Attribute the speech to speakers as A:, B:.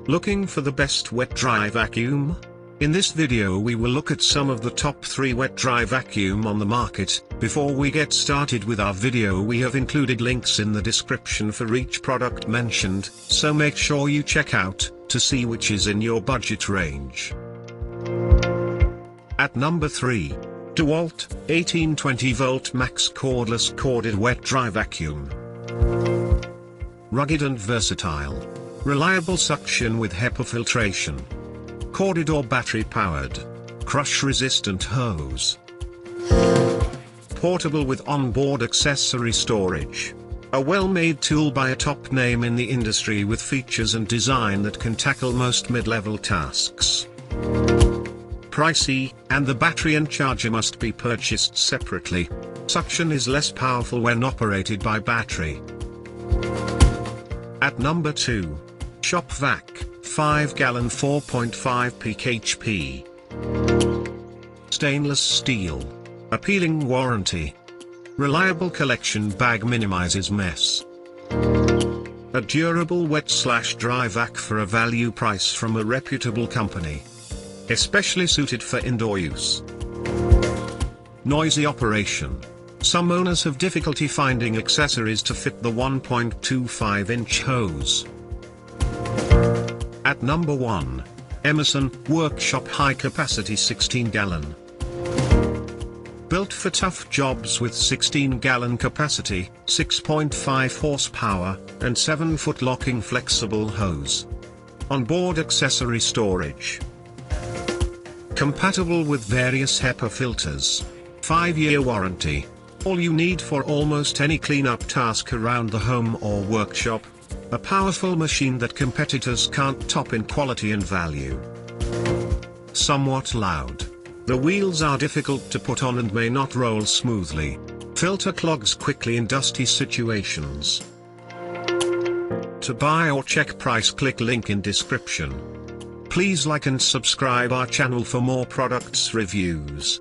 A: Looking for the best wet-dry vacuum? In this video we will look at some of the top 3 wet-dry vacuum on the market. Before we get started with our video, we have included links in the description for each product mentioned, so make sure you check out, to see which is in your budget range. At number 3. DeWALT, 1820 volt max cordless corded wet-dry vacuum. Rugged and versatile. Reliable suction with HEPA filtration. Corded or battery powered. Crush resistant hose. Portable with onboard accessory storage. A well-made tool by a top name in the industry with features and design that can tackle most mid-level tasks. Pricey, and the battery and charger must be purchased separately. Suction is less powerful when operated by battery. At number 2. Shop-Vac, 5-gallon 4.5 peak HP. Stainless steel. Appealing warranty. Reliable collection bag minimizes mess. A durable wet/dry vac for a value price from a reputable company. Especially suited for indoor use. Noisy operation. Some owners have difficulty finding accessories to fit the 1.25-inch hose. At number 1. Emerson, Workshop High Capacity 16-gallon. Built for tough jobs with 16-gallon capacity, 6.5 horsepower, and 7-foot locking flexible hose. Onboard accessory storage. Compatible with various HEPA filters. 5-year warranty. All you need for almost any cleanup task around the home or workshop. A powerful machine that competitors can't top in quality and value. Somewhat loud. The wheels are difficult to put on and may not roll smoothly. Filter clogs quickly in dusty situations. To buy or check price, click link in description. Please like and subscribe our channel for more products reviews.